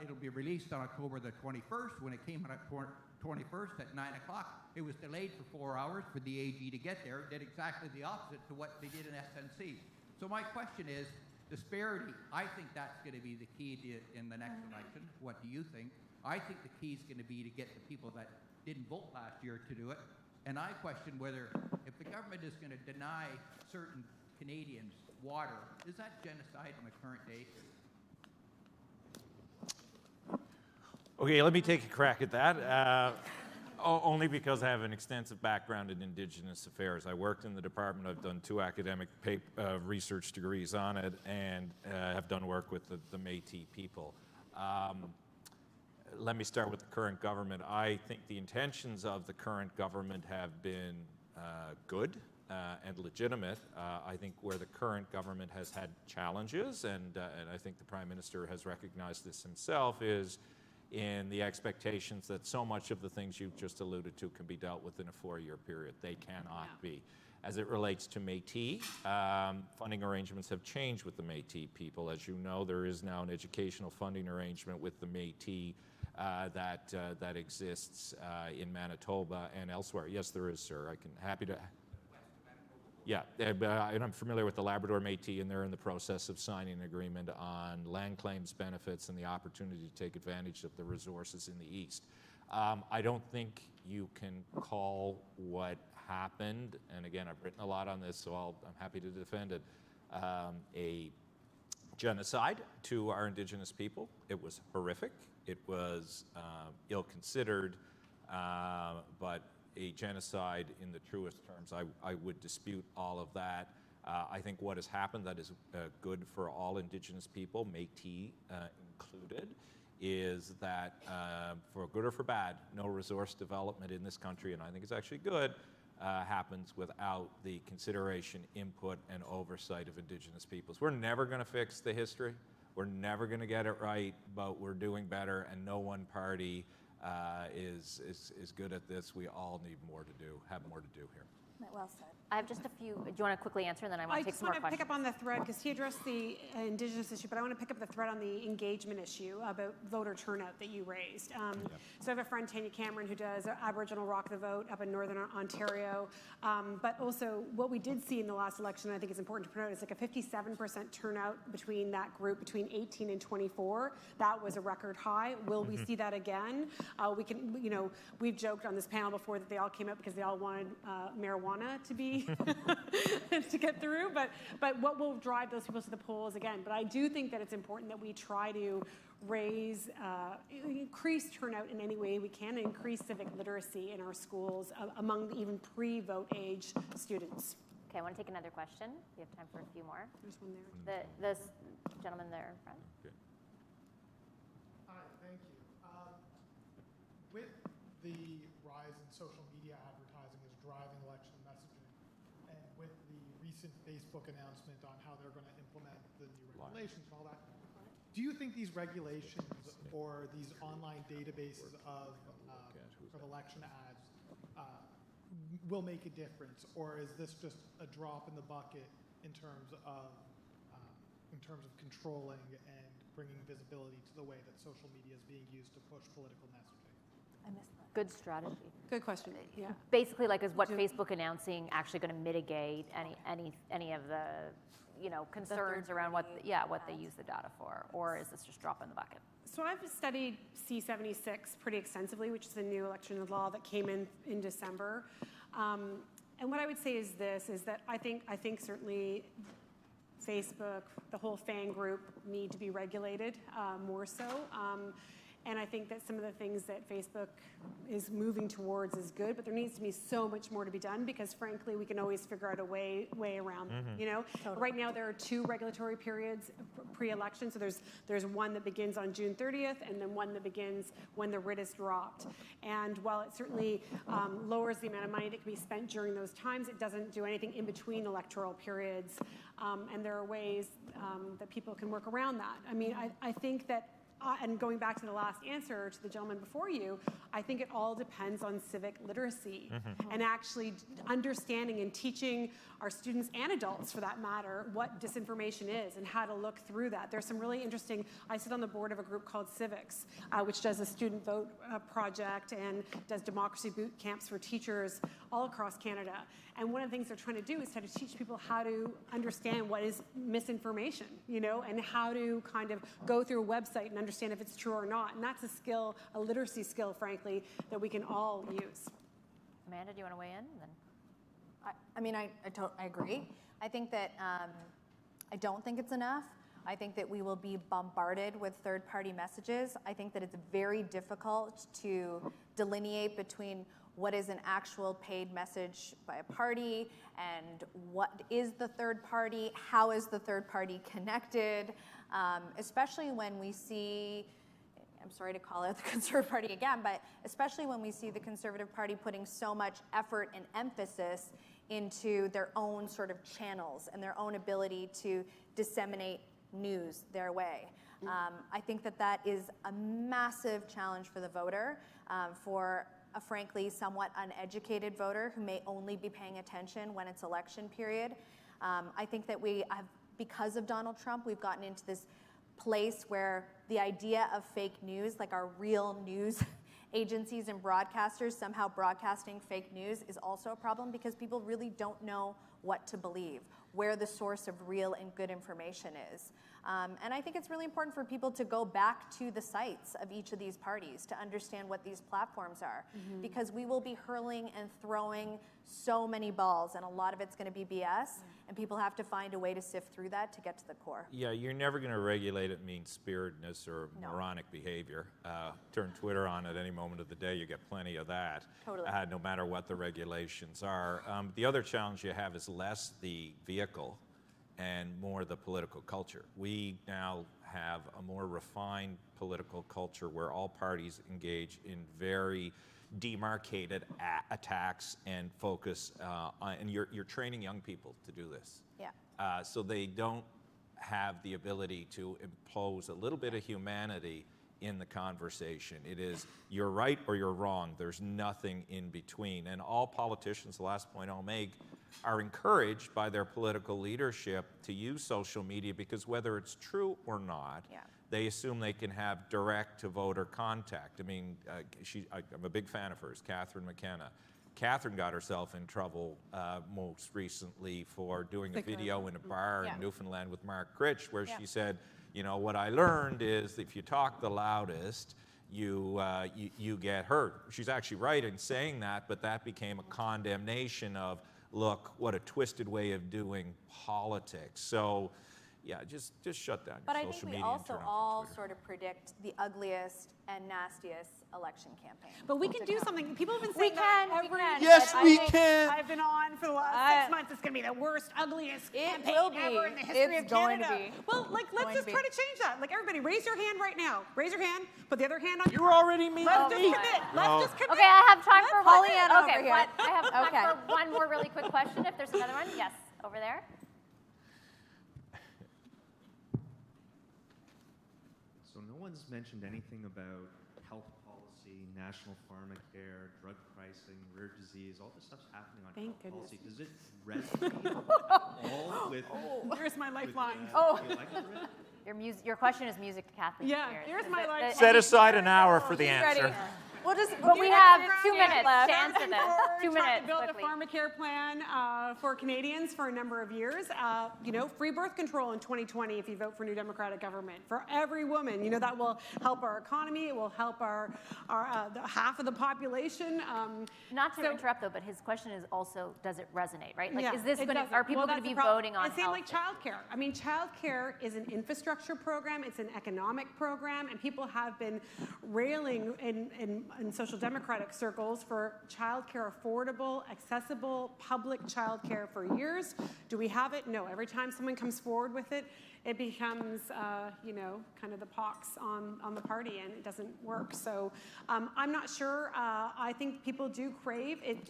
Speaker 8: It'll be released on October the 21st. When it came on 21st at 9 o'clock, it was delayed for 4 hours for the AG to get there. It did exactly the opposite to what they did in SNC. So my question is, disparity, I think that's going to be the key in the next election. What do you think? I think the key is going to be to get the people that didn't vote last year to do it. And I question whether, if the government is going to deny certain Canadians water, is that genocide on the current day?
Speaker 4: Okay, let me take a crack at that. Only because I have an extensive background in Indigenous affairs. I worked in the department. I've done 2 academic research degrees on it, and have done work with the Métis people. Let me start with the current government. I think the intentions of the current government have been good and legitimate. I think where the current government has had challenges, and I think the Prime Minister has recognized this himself, is in the expectations that so much of the things you've just alluded to can be dealt with in a 4-year period. They cannot be. As it relates to Métis, funding arrangements have changed with the Métis people. As you know, there is now an educational funding arrangement with the Métis that exists in Manitoba and elsewhere. Yes, there is, sir. Happy to. Yeah, and I'm familiar with the Labrador Métis, and they're in the process of signing an agreement on land claims benefits and the opportunity to take advantage of the resources in the east. I don't think you can call what happened, and again, I've written a lot on this, so I'm happy to defend it, a genocide to our Indigenous people. It was horrific. It was ill-considered, but a genocide in the truest terms. I would dispute all of that. I think what has happened that is good for all Indigenous people, Métis included, is that for good or for bad, no resource development in this country, and I think it's actually good, happens without the consideration, input, and oversight of Indigenous peoples. We're never going to fix the history. We're never going to get it right, but we're doing better, and no one party is good at this. We all need more to do, have more to do here.
Speaker 5: Well said.
Speaker 3: I have just a few. Do you want to quickly answer, and then I want to take some more questions?
Speaker 6: I just want to pick up on the thread, because he addressed the Indigenous issue, but I want to pick up the thread on the engagement issue about voter turnout that you raised. So I have a friend, Tanya Cameron, who does Aboriginal Rock the Vote up in Northern Ontario. But also, what we did see in the last election, I think it's important to point out, is like a 57% turnout between that group, between 18 and 24. That was a record high. Will we see that again? We can, we've joked on this panel before that they all came out because they all wanted marijuana to be to get through, but what will drive those people to the polls again? But I do think that it's important that we try to raise, increase turnout in any way we can, and increase civic literacy in our schools among even pre-vote age students.
Speaker 3: Okay, I want to take another question. We have time for a few more.
Speaker 6: There's one there.
Speaker 3: This gentleman there in front.
Speaker 4: Okay.
Speaker 9: Hi, thank you. With the rise in social media advertising is driving election messaging, and with the recent Facebook announcement on how they're going to implement the new regulations and all that, do you think these regulations or these online databases of election ads will make a difference, or is this just a drop in the bucket in terms of controlling and bringing visibility to the way that social media is being used to push political messaging?
Speaker 5: I missed that.
Speaker 3: Good strategy.
Speaker 6: Good question. Yeah.
Speaker 3: Basically, like, is what Facebook announcing actually going to mitigate any of the concerns around what they use the data for, or is this just drop in the bucket?
Speaker 6: So I've studied C-76 pretty extensively, which is a new election law that came in December. And what I would say is this, is that I think certainly Facebook, the whole fan group need to be regulated more so. And I think that some of the things that Facebook is moving towards is good, but there needs to be so much more to be done because, frankly, we can always figure out a way around. Totally. Right now there are 2 regulatory periods pre-election. So there's one that begins on June 30th, and then one that begins when the writ is dropped. And while it certainly lowers the amount of money that can be spent during those times, it doesn't do anything in between electoral periods. And there are ways that people can work around that. I mean, I think that. And going back to the last answer to the gentleman before you, I think it all depends on civic literacy and actually understanding and teaching our students and adults, for that matter, what disinformation is and how to look through that. There's some really interesting, I sit on the board of a group called Civics, which does a student vote project and does democracy boot camps for teachers all across Canada. And one of the things they're trying to do is try to teach people how to understand what is misinformation, and how to kind of go through a website and understand if it's true or not. And that's a skill, a literacy skill, frankly, that we can all use.
Speaker 3: Amanda, do you want to weigh in? Then.
Speaker 5: I agree. I think that I don't think it's enough. I think that we will be bombarded with third-party messages. I think that it's very difficult to delineate between what is an actual paid message by a party and what is the third party, how is the third party connected, especially when we see, I'm sorry to call out the Conservative Party again, but especially when we see the Conservative Party putting so much effort and emphasis into their own sort of channels and their own ability to disseminate news their way. I think that is a massive challenge for the voter, for a frankly somewhat uneducated voter who may only be paying attention when it's election period. I think that because of Donald Trump, we've gotten into this place where the idea of fake news, like our real news agencies and broadcasters somehow broadcasting fake news, is also a problem because people really don't know what to believe, where the source of real and good information is. And I think it's really important for people to go back to the sites of each of these parties to understand what these platforms are, because we will be hurling and throwing so many balls, and a lot of it's going to be BS, and people have to find a way to sift through that to get to the core.
Speaker 4: Yeah, you're never going to regulate it mean-spiritedness or moronic behavior. Turn Twitter on at any moment of the day, you get plenty of that,
Speaker 5: totally.
Speaker 4: No matter what the regulations are. The other challenge you have is less the vehicle and more the political culture. We now have a more refined political culture where all parties engage in very demarcated attacks and focus, and you're training young people to do this.
Speaker 5: Yeah.
Speaker 4: So they don't have the ability to impose a little bit of humanity in the conversation. It is you're right or you're wrong. There's nothing in between. And all politicians, the last point I'll make, are encouraged by their political leadership to use social media because whether it's true or not, they assume they can have direct-to-voter contact. I mean, I'm a big fan of hers, Catherine McKenna. Catherine got herself in trouble most recently for doing a video in a bar in Newfoundland with Mark Critch where she said, what I learned is if you talk the loudest, you get hurt. She's actually right in saying that, but that became a condemnation of, look, what a twisted way of doing politics. So, yeah, just shut down your social media.
Speaker 5: But I think we also all sort of predict the ugliest and nastiest election campaign.
Speaker 6: But we can do something. People have been saying
Speaker 5: Yes,
Speaker 6: we can. I've been on for the last 6 months. It's going to be the worst, ugliest campaign ever in the history of Canada. Well, let's just try to change that. Like, everybody, raise your hand right now. Raise your hand. Put the other hand on your heart.
Speaker 4: You're already mean
Speaker 6: Let's just commit. Let's just commit.
Speaker 3: Okay, I have time for
Speaker 5: Pollyanna over here.
Speaker 3: I have time for one more really quick question. If there's another one, yes, over there.
Speaker 1: So no one's mentioned anything about health policy, national pharmacare, drug pricing, rare disease. All this stuff's happening on health policy. Does it resonate all with?
Speaker 6: Here's my lifeline.
Speaker 3: Your question is music to Catherine.
Speaker 6: Yeah, here's my lifeline.
Speaker 4: Set aside an hour for the answer.
Speaker 3: But we have 2 minutes to answer this. 2 minutes,
Speaker 6: Build
Speaker 3: quickly.
Speaker 6: a pharmacare plan for Canadians for a number of years. Free birth control in 2020 if you vote for New Democratic government for every woman. That will help our economy. It will help our half of the population.
Speaker 3: Not to interrupt though, but his question is also, does it resonate, right? Like,
Speaker 6: Yeah,
Speaker 3: is this
Speaker 6: it
Speaker 3: going to?
Speaker 6: doesn't.
Speaker 3: Are people
Speaker 6: Well,
Speaker 3: going to
Speaker 6: that's
Speaker 3: be
Speaker 6: the problem.
Speaker 3: voting on
Speaker 6: It's same
Speaker 3: health?
Speaker 6: like childcare. I mean, childcare is an infrastructure program. It's an economic program, and people have been railing in social democratic circles for childcare, affordable, accessible, public childcare for years. Do we have it? No. Every time someone comes forward with it, it becomes, kind of the pox on the party, and it doesn't work. So I'm not sure. I think people do crave it.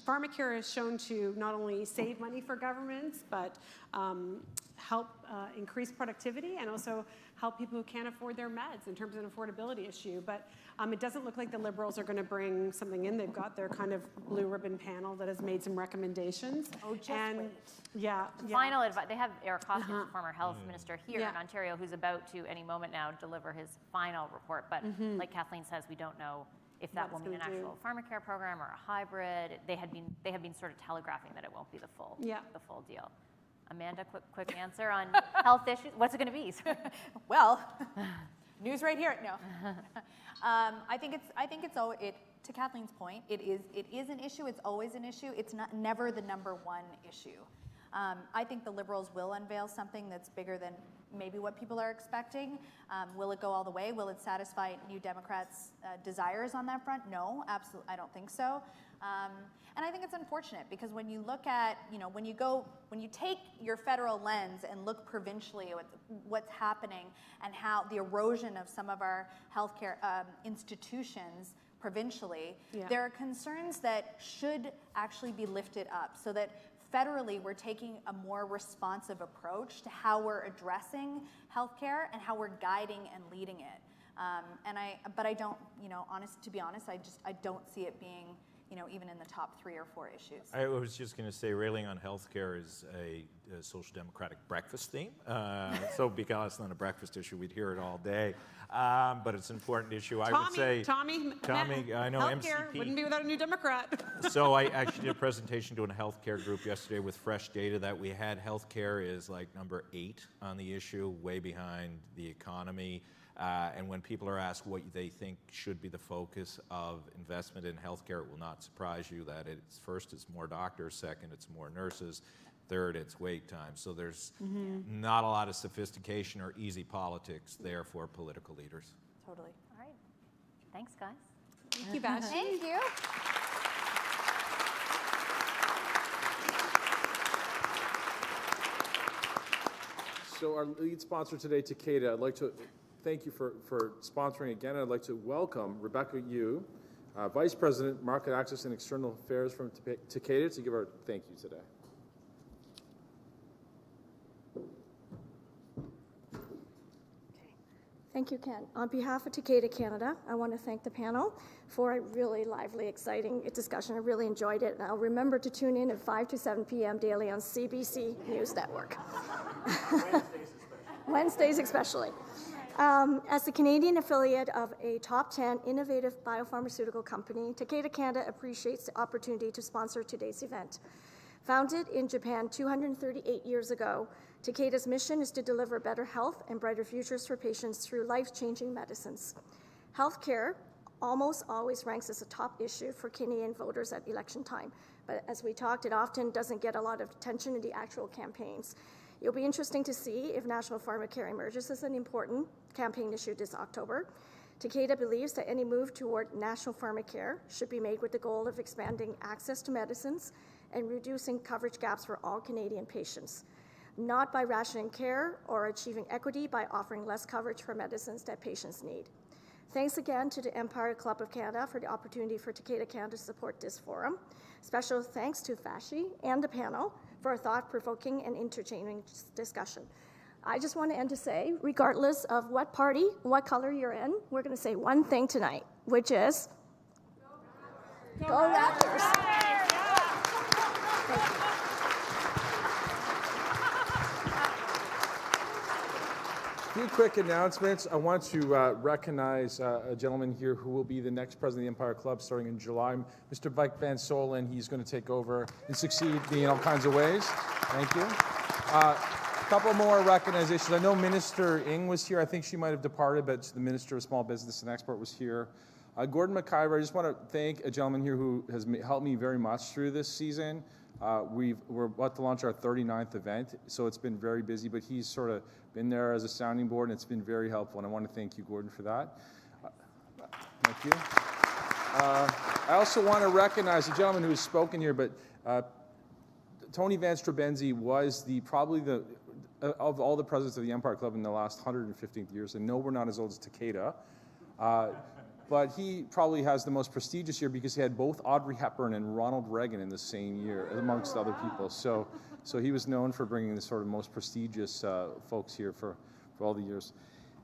Speaker 6: Pharmacare is shown to not only save money for governments, but help increase productivity and also help people who can't afford their meds in terms of an affordability issue. But it doesn't look like the Liberals are going to bring something in. They've got their kind of blue ribbon panel that has made some recommendations.
Speaker 3: Oh, just wait.
Speaker 6: Yeah.
Speaker 3: Final advice. They have Eric Hoskins, former health minister here
Speaker 6: Yeah.
Speaker 3: in Ontario, who's about to any moment now deliver his final report. But like Kathleen says, we don't know if that will mean an actual pharmacare program or a hybrid. They have been sort of telegraphing that it won't be the full deal. Amanda, quick answer on health issues. What's it going to be?
Speaker 5: Well, news right here. No, I think to Kathleen's point, it is an issue. It's always an issue. It's never the number one issue. I think the Liberals will unveil something that's bigger than maybe what people are expecting. Will it go all the way? Will it satisfy New Democrats' desires on that front? No, absolutely. I don't think so. And I think it's unfortunate because when you look at, when you take your federal lens and look provincially at what's happening and how the erosion of some of our healthcare institutions provincially, there are concerns that should actually be lifted up so that federally we're taking a more responsive approach to how we're addressing healthcare and how we're guiding and leading it. But I don't, to be honest, I don't see it being, even in the top 3 or 4 issues.
Speaker 4: I was just going to say, railing on healthcare is a social democratic breakfast theme. So because it's not a breakfast issue, we'd hear it all day. But it's an important issue. I would say, Tommy, I know
Speaker 6: healthcare
Speaker 4: MCP
Speaker 6: wouldn't be without a New Democrat.
Speaker 4: So I actually did a presentation to a healthcare group yesterday with fresh data that we had. Healthcare is like number 8 on the issue, way behind the economy. And when people are asked what they think should be the focus of investment in healthcare, it will not surprise you that it's first, it's more doctors, second, it's more nurses, third, it's wait time. So there's not a lot of sophistication or easy politics there for political leaders.
Speaker 5: Totally.
Speaker 3: All right. Thanks, guys.
Speaker 6: Thank you, Vassy.
Speaker 5: Thank you.
Speaker 2: So our lead sponsor today, Takeda, I'd like to thank you for sponsoring again. I'd like to welcome Rebecca Yu, Vice President, Market Access and External Affairs from Takeda, to give our thank you today.
Speaker 10: Thank you, Ken. On behalf of Takeda Canada, I want to thank the panel for a really lively, exciting discussion. I really enjoyed it, and I'll remember to tune in at 5 to 7 p.m. daily on CBC News Network. Wednesdays especially. As the Canadian affiliate of a top 10 innovative biopharmaceutical company, Takeda Canada appreciates the opportunity to sponsor today's event. Founded in Japan 238 years ago, Takeda's mission is to deliver better health and brighter futures for patients through life-changing medicines. Healthcare almost always ranks as a top issue for Canadian voters at election time, but as we talked, it often doesn't get a lot of attention in the actual campaigns. It'll be interesting to see if National Pharmacare emerges as an important campaign issue this October. Takeda believes that any move toward National Pharmacare should be made with the goal of expanding access to medicines and reducing coverage gaps for all Canadian patients, not by rationing care or achieving equity by offering less coverage for medicines that patients need. Thanks again to the Empire Club of Canada for the opportunity for Takeda Canada to support this forum. Special thanks to Vassy and the panel for a thought-provoking and entertaining discussion. I just want to end to say, regardless of what party, what color you're in, we're going to say one thing tonight, which is, Go Raptors!
Speaker 2: Thank quick announcements. I want to recognize a gentleman here who will be the next president of the Empire Club starting in July, Mr. Mike Van Solen. He's going to take over and succeed me in all kinds of ways. Thank you. A couple more recognitions. I know Minister Ng was here. I think she might have departed, but the Minister of Small Business and Export was here. Gordon McIver, I just want to thank a gentleman here who has helped me very much through this season. We're about to launch our 39th event, so it's been very busy, but he's sort of been there as a sounding board, and it's been very helpful, and I want to thank you, Gordon, for that. Thank you. I also want to recognize a gentleman who has spoken here, but Tony Van Strabenzi was of all the presidents of the Empire Club in the last 115 years, and no, we're not as old as Takeda. But he probably has the most prestigious year because he had both Audrey Hepburn and Ronald Reagan in the same year, amongst other people. So he was known for bringing the sort of most prestigious folks here for all the years.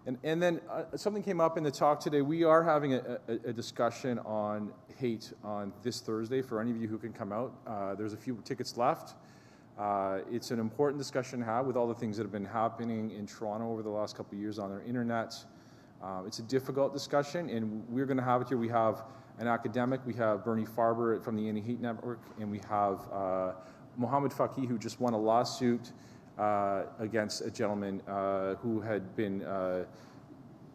Speaker 2: And then something came up in the talk today. We are having a discussion on hate on this Thursday for any of you who can come out. There's a few tickets left. It's an important discussion to have with all the things that have been happening in Toronto over the last couple of years on our internet. It's a difficult discussion, and we're going to have it here. We have an academic. We have Bernie Farber from the Anti-Hate Network, and we have Mohammed Faqih, who just won a lawsuit against a gentleman who had been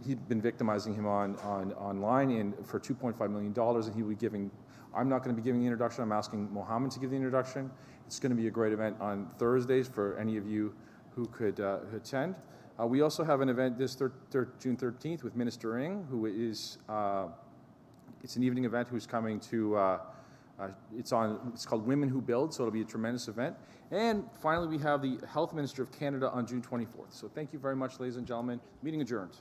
Speaker 2: he'd been victimizing him online and for $2.5 million, and he would be giving. I'm not going to be giving the introduction. I'm asking Mohammed to give the introduction. It's going to be a great event on Thursdays for any of you who could attend. We also have an event this June 13th with Minister Ng, who is, it's an evening event who's coming to, it's called Women Who Build, so it'll be a tremendous event. And finally, we have the Health Minister of Canada on June 24th. So thank you very much, ladies and gentlemen. Meeting adjourned.